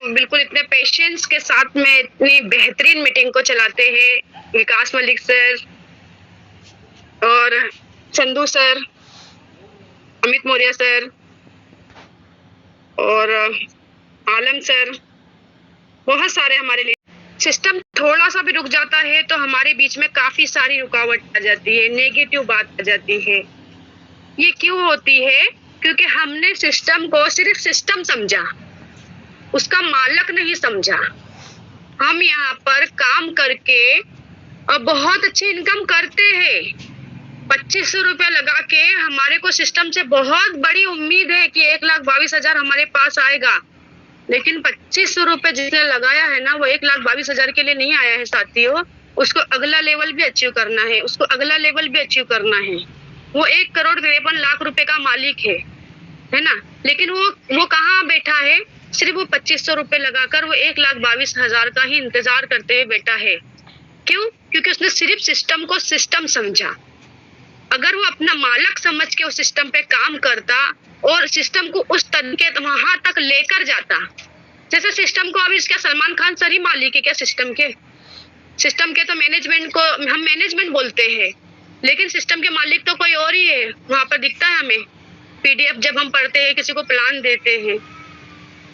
बिल्कुल इतने पेशेंस के साथ में इतनी बेहतरीन मीटिंग को चलाते हैं विकास मलिक सर और चंदू सर, अमित मौर्य सर और आलम सर, बहुत सारे हमारे लिए। सिस्टम थोड़ा सा भी रुक जाता है तो हमारे बीच में काफी सारी रुकावट आ जाती है, नेगेटिव बात आ जाती है। ये क्यों होती है? क्योंकि हमने सिस्टम को सिर्फ सिस्टम समझा, उसका मालक नहीं समझा। हम यहाँ पर काम करके और बहुत अच्छी इनकम करते हैं। 2500 रुपया लगा के हमारे को सिस्टम से बहुत बड़ी उम्मीद है कि 1,22,000 हमारे पास आएगा, लेकिन 2500 रुपये जिसने लगाया है ना, वो 1,22,000 के लिए नहीं आया है साथियों। उसको अगला लेवल भी अचीव करना है, उसको अगला लेवल भी अचीव करना है। वो 1,53,00,000 रुपए का मालिक है ना, लेकिन वो कहाँ बैठा है? सिर्फ वो 2500 रुपये लगाकर वो 1,22,000 का ही इंतजार करते हुए बैठा है। क्यों? क्योंकि उसने सिर्फ सिस्टम को सिस्टम समझा। अगर वो अपना मालक समझ के उस सिस्टम पे काम करता और सिस्टम को उस तरीके वहां तक लेकर जाता, जैसे सिस्टम को अभी इसका सलमान खान सर ही मालिक है क्या सिस्टम के तो मैनेजमेंट को हम मैनेजमेंट बोलते हैं, लेकिन सिस्टम के मालिक तो कोई और ही है। वहां पर दिखता है हमें पीडीएफ जब हम पढ़ते हैं, किसी को प्लान देते हैं।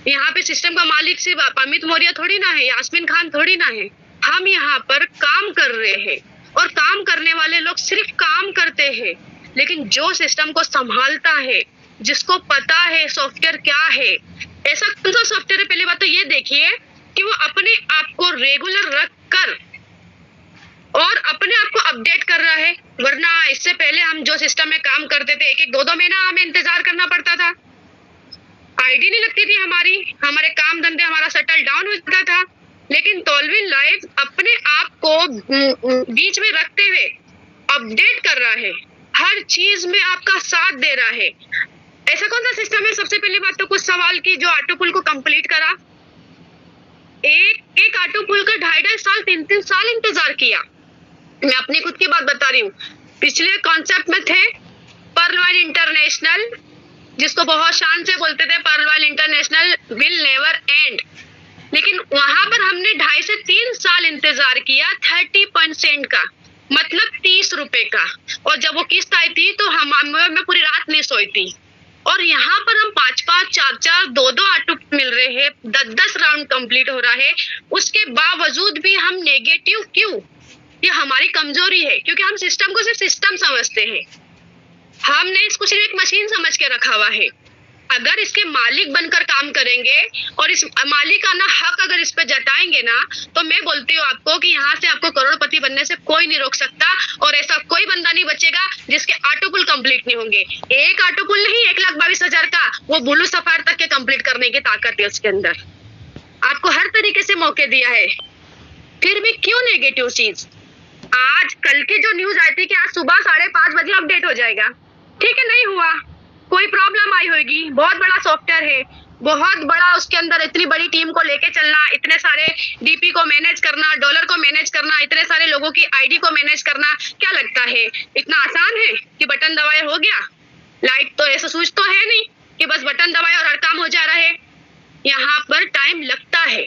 यहाँ पे सिस्टम का मालिक सिर्फ अमित मौर्य थोड़ी ना है, यास्मीन खान थोड़ी ना है। हम यहाँ पर काम कर रहे हैं और काम करने वाले लोग सिर्फ काम करते हैं, लेकिन जो सिस्टम को संभालता है, जिसको पता है सॉफ्टवेयर क्या है, ऐसा कौन सा सॉफ्टवेयर है? पहली बात तो ये देखिए कि वो अपने आप को रेगुलर रख कर और अपने आप को अपडेट कर रहा है। वरना इससे पहले हम जो सिस्टम में काम करते थे, 1-1, 2-2 महीना हमें इंतजार करना पड़ता था, आईडी नहीं लगती थी हमारे काम धंधे हमारा सेटल डाउन हो जाता था। लेकिन टॉलविन लाइफ अपने आप को बीच में रखते हुए अपडेट कर रहा है, हर चीज में आपका साथ दे रहा है। ऐसा कौन सा सिस्टम है? सबसे पहली बात तो कुछ सवाल की जो ऑटो पुल को कंप्लीट करा, एक ऑटो पुल का 2.5 साल 3-3 साल इंतजार किया। मैं अपनी खुद की बात बता रही हूँ। पिछले कॉन्सेप्ट में थे पर्ल वाइन इंटरनेशनल, जिसको बहुत शान से बोलते थे pearl wine international will never end, लेकिन वहां पर हमने 2.5 से 3 साल इंतजार किया 30% का, मतलब 30 रुपए का। और जब वो किस्त आई थी तो मैं पूरी रात नहीं सोई थी। और यहाँ पर हम 5-5, 4-4, 2-2 ऑटो मिल रहे हैं, 10-10 राउंड कंप्लीट हो रहा है, उसके बावजूद भी हम नेगेटिव क्यों? ये हमारी कमजोरी है, क्योंकि हम सिस्टम को सिर्फ सिस्टम समझते हैं। हमने इसको सिर्फ एक मशीन समझ के रखा हुआ है। अगर इसके मालिक बनकर काम करेंगे और इस मालिकाना हक अगर इस पे जताएंगे ना, तो मैं बोलती हूँ आपको कि यहाँ से आपको करोड़पति बनने से कोई नहीं रोक सकता। और ऐसा कोई बंदा नहीं बचेगा जिसके ऑटो पुल कंप्लीट नहीं होंगे। एक ऑटो पुल नहीं, 1,22,000 का, वो ब्लू सफायर तक के कंप्लीट करने की ताकत है उसके अंदर। आपको हर तरीके से मौके दिया है, फिर भी क्यों नेगेटिव चीज? आज कल की जो न्यूज आई थी कि आज सुबह 5:30 बजे अपडेट हो जाएगा, ठीक है, नहीं हुआ, कोई प्रॉब्लम आई होगी। बहुत बड़ा सॉफ्टवेयर है, बहुत बड़ा, उसके अंदर इतनी बड़ी टीम को लेके चलना, इतने सारे डीपी को मैनेज करना, डॉलर को मैनेज करना, इतने सारे लोगों की आईडी को मैनेज करना, क्या लगता है इतना आसान है कि बटन दबाए हो गया? लाइट तो ऐसा स्विच तो है नहीं कि बस बटन दबाए और हर काम हो जा रहा है। यहाँ पर टाइम लगता है।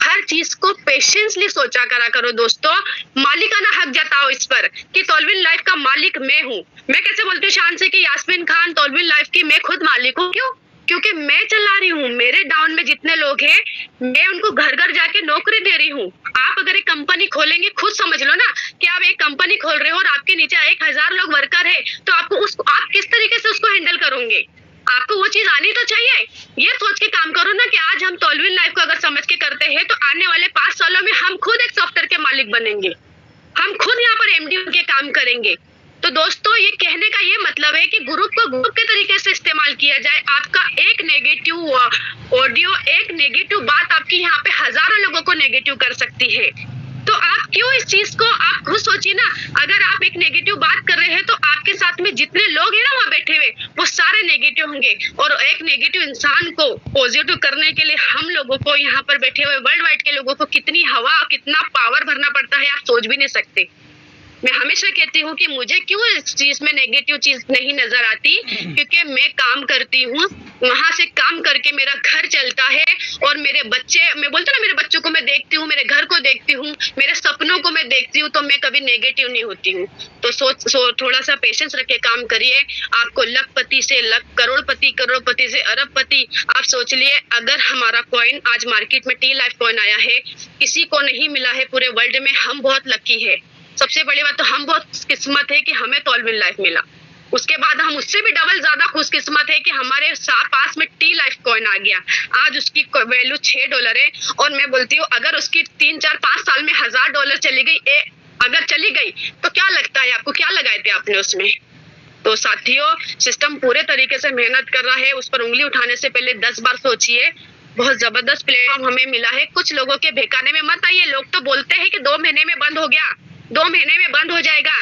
हर चीज को पेशेंसली सोचा करा करो दोस्तों। मालिकाना हक जताओ इस पर कि टॉलविन लाइफ का मालिक मैं हूँ। मैं कैसे बोलती हूँ शान से कि यास्मीन खान टॉलविन लाइफ की मैं खुद मालिक हूँ। क्यों? क्योंकि मैं चला रही हूँ। मेरे डाउन में जितने लोग हैं, मैं उनको घर घर जाके नौकरी दे रही हूँ। आप अगर एक कंपनी खोलेंगे, खुद समझ लो ना कि आप एक कंपनी खोल रहे हो और आपके नीचे 1000 लोग वर्कर है, तो आप किस तरीके से उसको हैंडल करोगे? आपको वो चीज आनी तो चाहिए। ये सोच के काम करो ना कि आज हम टॉलविन लाइफ को अगर समझ के करते हैं तो आने वाले 5 सालों में हम खुद एक सॉफ्टवेयर के मालिक बनेंगे, हम खुद यहाँ पर एमडी के काम करेंगे। तो दोस्तों, ये कहने का ये मतलब है कि ग्रुप को ग्रुप के तरीके से इस्तेमाल किया जाए। आपका एक नेगेटिव ऑडियो, एक नेगेटिव बात आपकी यहाँ पे हजारों लोगों को नेगेटिव कर सकती है। तो आप क्यों इस चीज को, आप खुद सोचिए ना, अगर आप एक नेगेटिव बात कर रहे हैं तो आपके साथ में जितने लोग हैं ना वहाँ बैठे हुए, वो सारे नेगेटिव होंगे। और एक नेगेटिव इंसान को पॉजिटिव करने के लिए हम लोगों को, यहाँ पर बैठे हुए वर्ल्ड वाइड के लोगों को कितनी हवा, कितना पावर भरना पड़ता है, आप सोच भी नहीं सकते। मैं हमेशा कहती हूँ कि मुझे क्यों इस चीज में नेगेटिव चीज नहीं नजर आती, क्योंकि मैं काम करती हूँ, वहां से काम करके मेरा घर चलता है, और मेरे बच्चे, मैं बोलती हूँ ना, मेरे बच्चों को मैं देखती हूँ, मेरे घर को देखती हूँ, मेरे सपनों को मैं देखती हूँ, तो मैं कभी नेगेटिव नहीं होती हूँ। तो थोड़ा सा पेशेंस रख के काम करिए। आपको लखपति से करोड़पति, करोड़पति से अरबपति, आप सोच लिए, अगर हमारा कॉइन आज मार्केट में टी लाइफ कॉइन आया है, किसी को नहीं मिला है पूरे वर्ल्ड में, हम बहुत लकी है। सबसे बड़ी बात तो हम बहुत किस्मत है कि हमें टॉलविन लाइफ मिला। उसके बाद हम उससे भी डबल ज्यादा खुशकिस्मत है कि हमारे पास में टी लाइफ कॉइन आ गया। आज उसकी वैल्यू $6 है, और मैं बोलती हूँ अगर उसकी 3, 4, 5 साल में $1000 चली गई, अगर चली गई, तो क्या लगता है आपको, क्या लगाए थे आपने उसमें? तो साथियों, सिस्टम पूरे तरीके से मेहनत कर रहा है, उस पर उंगली उठाने से पहले 10 बार सोचिए। बहुत जबरदस्त प्लेटफॉर्म हमें मिला है। कुछ लोगों के बहकाने में मत आइए। लोग तो बोलते हैं कि 2 महीने में बंद हो गया, 2 महीने में बंद हो जाएगा,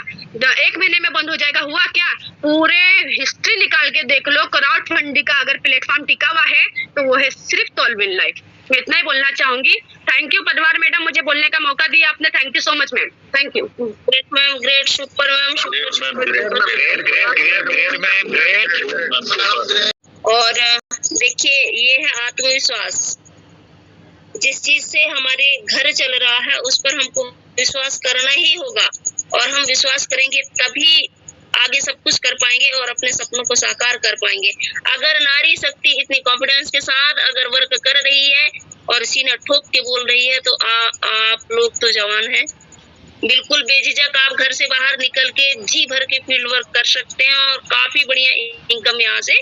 1 महीने में बंद हो जाएगा। हुआ क्या? पूरे हिस्ट्री निकाल के देख लो, क्राउड फंडिंग का अगर प्लेटफॉर्म टिका हुआ है तो वो है सिर्फ टॉलविन लाइफ। मैं इतना ही बोलना चाहूंगी। थैंक यू पटवार मैडम, मुझे बोलने का मौका दिया आपने। Thank you so much ma'am, thank you. Great ma'am, great, super ma'am, great. और देखिए, ये है आत्मविश्वास। जिस चीज से हमारे घर चल रहा है उस पर हमको विश्वास करना ही होगा, और हम विश्वास करेंगे तभी आगे सब कुछ कर पाएंगे और अपने सपनों को साकार कर पाएंगे। अगर नारी शक्ति इतनी कॉन्फिडेंस के साथ अगर वर्क कर रही है और सीना ठोक के बोल रही है, तो आप लोग तो जवान हैं। बिल्कुल बेझिझक आप घर से बाहर निकल के जी भर के फील्ड वर्क कर सकते हैं और काफी बढ़िया इनकम यहाँ से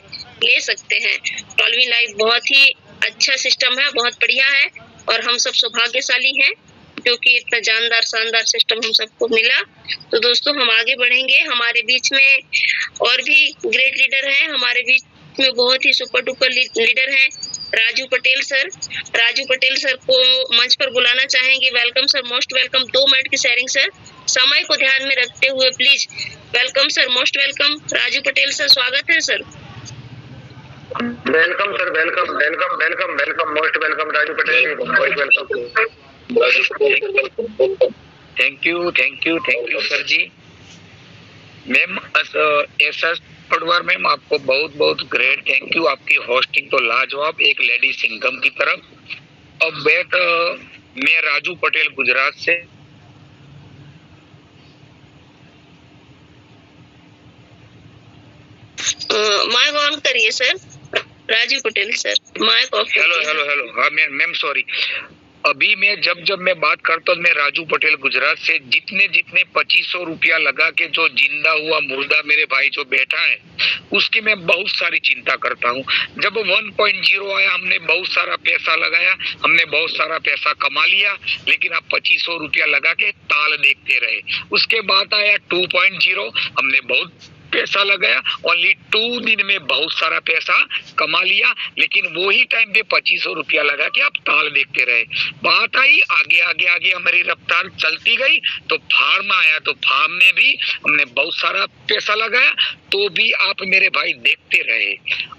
ले सकते हैं। टॉलविन लाइफ बहुत ही अच्छा सिस्टम है, बहुत बढ़िया है, और हम सब सौभाग्यशाली हैं क्योंकि इतना जानदार शानदार सिस्टम हम सबको मिला। तो दोस्तों, हम आगे बढ़ेंगे। हमारे बीच में और भी ग्रेट लीडर हैं, हमारे बीच में बहुत ही सुपर डुपर लीडर हैं राजू पटेल सर। राजू पटेल सर को मंच पर बुलाना चाहेंगे। Welcome sir, most welcome. 2 minute की शेयरिंग सर, समय को ध्यान में रखते हुए please. Welcome sir, most welcome. Raju Patel sir, स्वागत है sir. Welcome sir, welcome welcome welcome welcome, most welcome Raju Patel, most welcome. Thank you sir ji. Ma'am Aisha Patwar ma'am, आपको बहुत बहुत ग्रेट थैंक यू। आपकी होस्टिंग तो लाजवाब, एक लेडी सिंघम की तरफ। अब बैक मैं राजू पटेल गुजरात से। माइक ऑन करिए sir, Raju Patel sir, mike off. Hello. हाँ मैम सॉरी। अभी मैं जब मैं बात करता हूँ, मैं राजू पटेल गुजरात से, जितने 2500 रुपया लगा के जो जिंदा हुआ मुर्दा मेरे भाई जो बैठा है, उसकी मैं बहुत सारी चिंता करता हूँ। जब 1.0 आया, हमने बहुत सारा पैसा लगाया, हमने बहुत सारा पैसा कमा लिया, लेकिन अब 2500 रुपया लगा के ताल देखते रहे। उसके बाद आया 2.0, हमने बहुत पैसा लगाया, ओनली 2 दिन में बहुत सारा पैसा कमा लिया, लेकिन वही टाइम पे 2500 रुपया लगा के आप ताल देखते रहे। बात आई आगे आगे आगे, हमारी रफ्तार चलती गई, तो फार्म आया, तो फार्म में भी हमने बहुत सारा पैसा लगाया, तो भी आप मेरे भाई देखते रहे।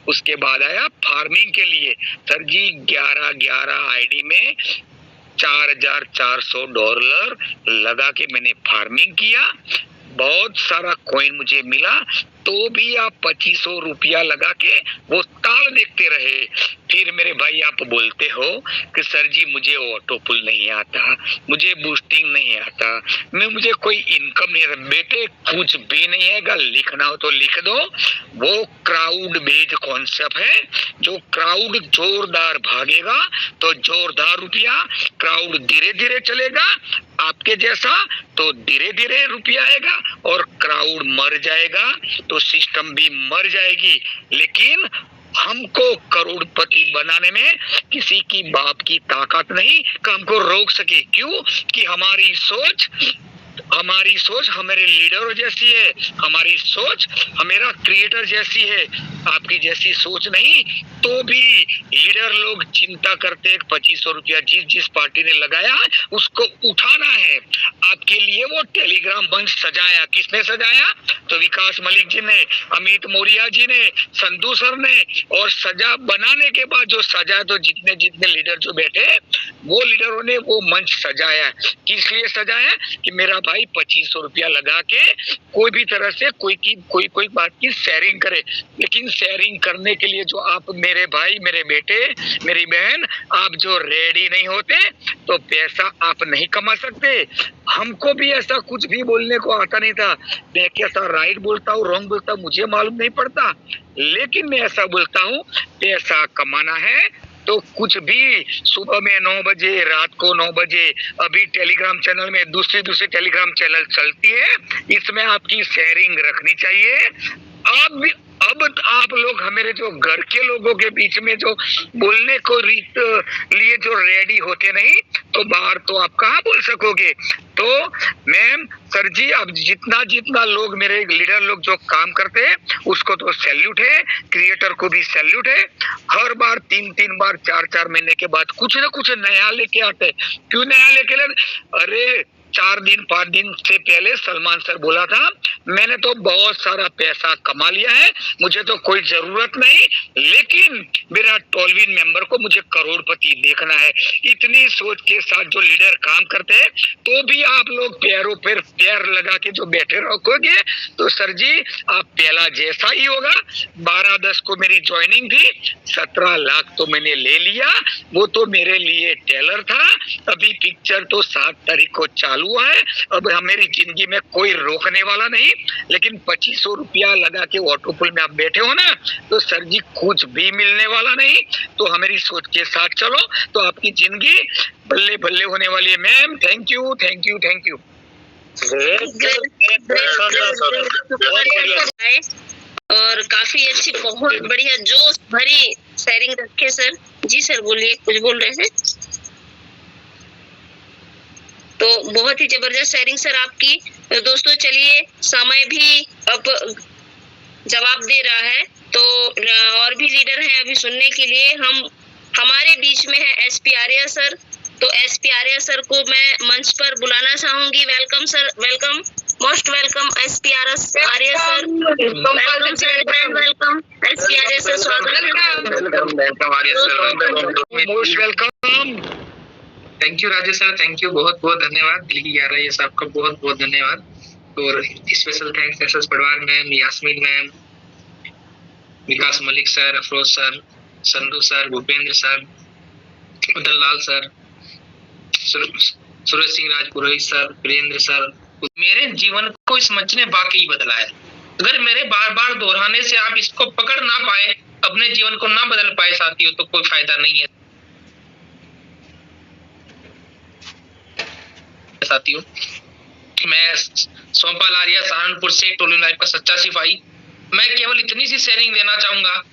उसके बाद आया फार्मिंग के लिए, सर जी 11 आईडी में $4400 लगा के मैंने फार्मिंग किया, बहुत सारा कॉइन मुझे मिला, तो भी आप 2500 रुपया लगा के वो ताल देखते रहे। फिर मेरे भाई आप बोलते हो कि सर जी मुझे ऑटो पुल नहीं आता, मुझे बूस्टिंग नहीं आता, मुझे कोई इनकम नहीं आता। बेटे कुछ भी नहीं है, लिखना हो तो लिख दो। वो क्राउड बेस्ड कॉन्सेप्ट है, जो क्राउड जोरदार भागेगा तो जोरदार रुपया, क्राउड धीरे धीरे चलेगा आपके जैसा तो धीरे धीरे रुपया आएगा, और क्राउड मर जाएगा तो सिस्टम भी मर जाएगी। लेकिन हमको करोड़पति बनाने में किसी की बाप की ताकत नहीं कि हमको रोक सके। क्यों? कि हमारी सोच हमारे लीडरों जैसी है, हमारी सोच हमारा क्रिएटर जैसी है, आपकी जैसी सोच नहीं। तो भी लीडर लोग चिंता करते हैं 2500 रुपया जिस पार्टी ने लगाया उसको उठाना है। आपके लिए वो टेलीग्राम मंच सजाया, किसने सजाया? तो विकास मलिक जी ने, अमित मौर्य जी ने, संधू सर ने, और सजा बनाने के बाद जो सजा, तो जितने लीडर जो बैठे वो लीडरों ने वो मंच सजाया है। किस लिए सजाया? कि मेरा भाई 2500 रुपया लगा के कोई भी तरह से कोई बात की शेयरिंग करे। लेकिन शेयरिंग करने के लिए जो आप मेरे भाई, मेरे बेटे, मेरी बहन, आप जो रेडी नहीं होते तो पैसा आप नहीं कमा सकते। हमको भी ऐसा कुछ भी बोलने को आता नहीं था। मैं कैसा राइट बोलता हूँ, रॉन्ग बोलता हूँ, मुझे मालूम नहीं पड़ता, लेकिन मैं ऐसा बोलता हूँ, पैसा कमाना है तो कुछ भी, सुबह में 9 बजे, रात को 9 बजे, अभी टेलीग्राम चैनल में दूसरी टेलीग्राम चैनल चलती है, इसमें आपकी शेयरिंग रखनी चाहिए। अब आप लोग हमारे जो घर के लोगों के बीच में जो बोलने को लिए जो रेडी होते नहीं, तो बाहर तो आप कहाँ बोल सकोगे। तो मैम, सर जी, अब जितना लोग, मेरे लीडर लोग जो काम करते हैं उसको तो सैल्यूट है, क्रिएटर को भी सैल्यूट है। हर बार 3 बार 4 महीने के बाद कुछ ना कुछ नया लेके आते। क्यों नया लेके? अरे 5 दिन से पहले सलमान सर बोला था, मैंने तो बहुत सारा पैसा कमा लिया है, मुझे तो कोई जरूरत नहीं, लेकिन मेरा टोलविन मेंबर को मुझे करोड़पति देखना है। इतनी सोच के साथ जो लीडर काम करते हैं, तो भी आप लोग पैरों पर पैर लगा के जो बैठे रहोगे, तो सर जी आप पहला जैसा ही होगा। 12/10 को मेरी ज्वाइनिंग थी, 17 लाख तो मैंने ले लिया, वो तो मेरे लिए टेलर था। अभी पिक्चर तो 7 तारीख को चालू हुआ है। अब मेरी जिंदगी में कोई रोकने वाला नहीं, लेकिन 2500 रुपया लगा के ऑटो पुल में आप बैठे हो ना, तो सर जी कुछ भी मिलने वाला नहीं। तो हमारी सोच के साथ चलो, तो आपकी जिंदगी बल्ले बल्ले होने वाली है। Ma'am, thank you, thank you, thank you. और काफी अच्छी, बहुत बढ़िया जोश भरी शेयरिंग रखे सर। जी सर, बोलिए, कुछ बोल रहे हैं? तो बहुत ही जबरदस्त शेयरिंग सर आपकी। तो दोस्तों चलिए, समय भी अब जवाब दे रहा है, तो और भी लीडर हैं अभी सुनने के लिए। हमारे बीच में है एसपी आर्या सर। तो एसपी आर्या सर को मैं मंच पर बुलाना चाहूंगी। Welcome sir, welcome, most welcome SP Arya sir. Welcome sir, welcome SP Arya sir, स्वागत है। Most welcome. Thank you Rajesh sir, thank you, बहुत बहुत धन्यवाद। दिल की गहराई से आपका बहुत बहुत धन्यवाद। और special thanks SS Patwar ma'am, Yasmeen ma'am, Vikas Malik sir, Afroz sir, Sandhu sir, Bhupendra sir, Madan Lal sir, Suraj Singh Rajpurohit sir, Virendra sir. मेरे जीवन को इस मंच ने वाकई बदला है। अगर मेरे बार बार दोहराने से आप इसको पकड़ ना पाए, अपने जीवन को ना बदल पाए साथियों, तो कोई फायदा नहीं है साथियों। मैं सोमपाल आर्या, सहारनपुर से, टोलिंग लाइफ का सच्चा सिपाही। मैं केवल इतनी सी शेयरिंग देना चाहूंगा।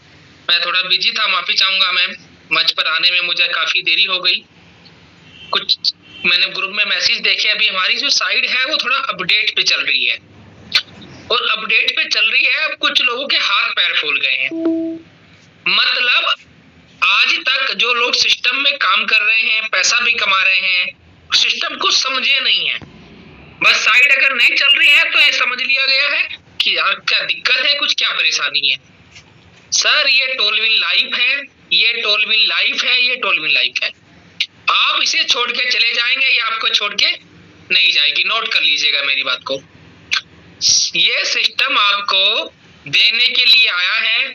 मैं थोड़ा बिजी था, माफी चाहूंगा मैम। मंच पर आने में मुझे काफी देरी हो गई। कुछ मैंने ग्रुप में मैसेज देखे, अभी हमारी जो साइड है वो थोड़ा अपडेट पे चल रही है, और अपडेट पे चल रही है। अब कुछ लोगों के हाथ पैर फूल गए हैं। मतलब आज तक जो लोग सिस्टम में काम कर रहे हैं, पैसा भी कमा रहे हैं, सिस्टम को समझे नहीं है। बस साइड अगर नहीं चल रही है तो ये समझ लिया गया है कि यार क्या दिक्कत है, कुछ क्या परेशानी है। सर ये टोलविन लाइफ है, ये टोलविन लाइफ है, ये टोलविन लाइफ है। आप इसे छोड़ के चले जाएंगे या आपको छोड़ के नहीं जाएगी। नोट कर लीजिएगा मेरी बात को। ये सिस्टम आपको देने के लिए आया है।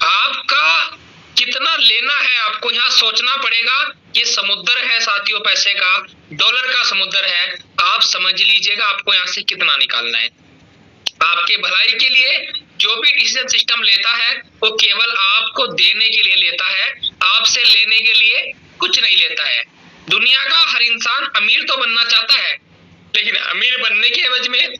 आपका कितना लेना है आपको यहाँ सोचना पड़ेगा। ये समुद्र है साथियों, पैसे का, डॉलर का समुद्र है। आप समझ लीजिएगा आपको यहाँ से कितना निकालना है। आपके भलाई के लिए जो भी डिसीजन सिस्टम लेता है वो केवल आपको देने के लिए लेता है, आपसे लेने के लिए कुछ नहीं लेता है। दुनिया का हर इंसान अमीर तो बनना चाहता है, लेकिन अमीर बनने के एवज में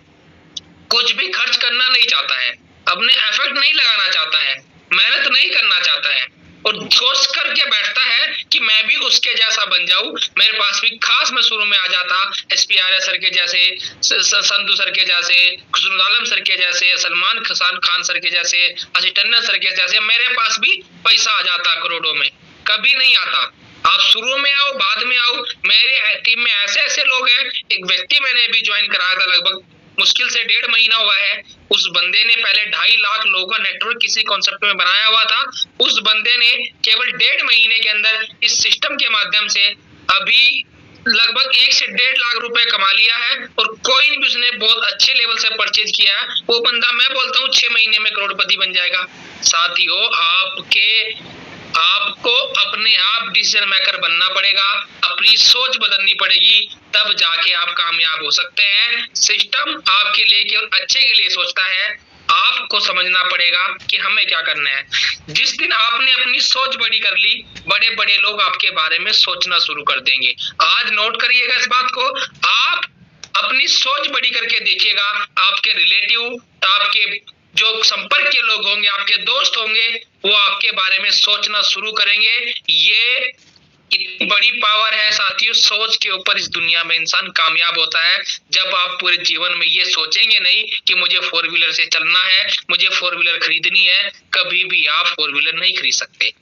कुछ भी खर्च करना नहीं चाहता है, अपने एफर्ट नहीं लगाना चाहता है, मेहनत नहीं करना चाहता है, और सोच करके बैठता है कि मैं भी उसके जैसा बन जाऊं। मेरे पास भी खास मैं शुरू में आ जाता एसपी आर्या सर के जैसे, संधू सर के जैसे, खुशनुर आलम सर के जैसे, सलमान खान सर के जैसे, अजीत टंडन सर के जैसे, मेरे पास भी पैसा आ जाता करोड़ों में। कभी नहीं आता। आप शुरू में आओ, बाद में आओ। मेरे टीम में ऐसे ऐसे लोग हैं। एक व्यक्ति मैंने अभी ज्वाइन कराया था, लगभग मुश्किल से 1.5 महीना हुआ है। उस बंदे ने पहले 2.5 लाख लोगों का नेटवर्क किसी कॉन्सेप्ट में बनाया हुआ था। उस बंदे ने केवल 1.5 महीने के अंदर इस सिस्टम के माध्यम से अभी लगभग 1 से 1.5 लाख रुपए कमा लिया है और कॉइन भी उसने बहुत अच्छे लेवल से परचेज किया है। वो बंदा, मैं बोलता हूँ 6 महीने में करोड़पति बन जाएगा। साथियों, आपको अपने आप डिसीजन मेकर बनना पड़ेगा, अपनी सोच बदलनी पड़ेगी, तब जाके आप कामयाब हो सकते हैं। सिस्टम आपके लिए केवल अच्छे के लिए सोचता है, आपको समझना पड़ेगा कि हमें क्या करना है। जिस दिन आपने अपनी सोच बड़ी कर ली, बड़े बड़े लोग आपके बारे में सोचना शुरू कर देंगे। आज नोट करिएगा इस बात को, आप अपनी सोच बड़ी करके देखिएगा, आपके रिलेटिव, आपके जो संपर्क के लोग होंगे, आपके दोस्त होंगे, वो आपके बारे में सोचना शुरू करेंगे। ये इतनी बड़ी पावर है साथियों, सोच के ऊपर इस दुनिया में इंसान कामयाब होता है। जब आप पूरे जीवन में ये सोचेंगे नहीं कि मुझे 4 व्हीलर से चलना है, मुझे 4 व्हीलर खरीदनी है, कभी भी आप 4 व्हीलर नहीं खरीद सकते।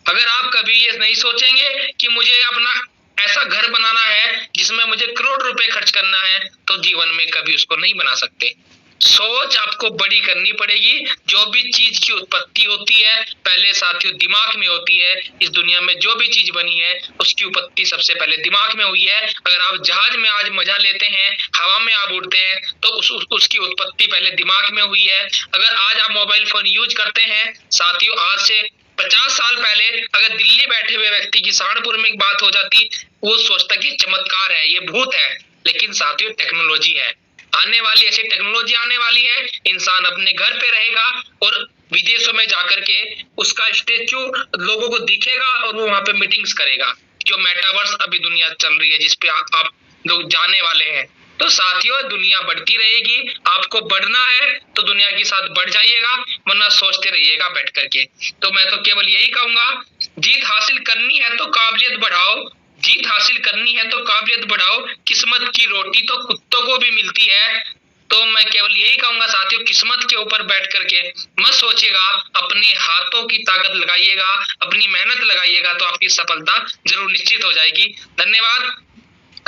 अगर आप कभी ये नहीं सोचेंगे कि मुझे अपना ऐसा घर बनाना है जिसमें मुझे करोड़ रुपए खर्च करना है, तो जीवन में कभी उसको नहीं बना सकते। सोच आपको बड़ी करनी पड़ेगी। जो भी चीज की उत्पत्ति होती है, पहले साथियों दिमाग में होती है। इस दुनिया में जो भी चीज बनी है, उसकी उत्पत्ति सबसे पहले दिमाग में हुई है। अगर आप जहाज में आज मजा लेते हैं, हवा में आप उड़ते हैं, तो उसकी उत्पत्ति पहले दिमाग में हुई है। अगर आज आप मोबाइल फोन यूज करते हैं साथियों, आज से 50 साल पहले अगर दिल्ली बैठे हुए व्यक्ति की सहारनपुर में एक बात हो जाती, वो सोचता कि चमत्कार है, ये भूत है। लेकिन साथियों टेक्नोलॉजी है, आने वाली ऐसी टेक्नोलॉजी आने वाली है, इंसान अपने घर पे रहेगा और विदेशों में जाकर के उसका स्टेचू लोगों को दिखेगा और वो वहां पे मीटिंग्स करेगा। जो मेटावर्स अभी दुनिया चल रही है, जिसपे आप लोग जाने वाले हैं। तो साथियों, दुनिया बढ़ती रहेगी, आपको बढ़ना है तो दुनिया के साथ बढ़ जाइएगा, वरना सोचते रहिएगा बैठ करके। तो मैं तो केवल यही कहूंगा, जीत हासिल करनी है तो काबिलियत बढ़ाओ, जीत हासिल करनी है तो काबिलियत बढ़ाओ। किस्मत की रोटी तो कुत्तों को भी मिलती है। तो मैं केवल यही कहूंगा साथियों, किस्मत के ऊपर बैठ करके मत सोचिएगा, अपने हाथों की ताकत लगाइएगा, अपनी मेहनत लगाइएगा, तो आपकी सफलता जरूर निश्चित हो जाएगी। धन्यवाद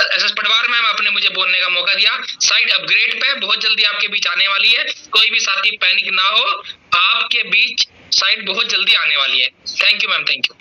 एसएस पटवार मैम, आपने मुझे बोलने का मौका दिया। साइट अपग्रेड पे बहुत जल्दी आपके बीच आने वाली है, कोई भी साथी पैनिक ना हो, आपके बीच साइट बहुत जल्दी आने वाली है। Thank you ma'am, thank you.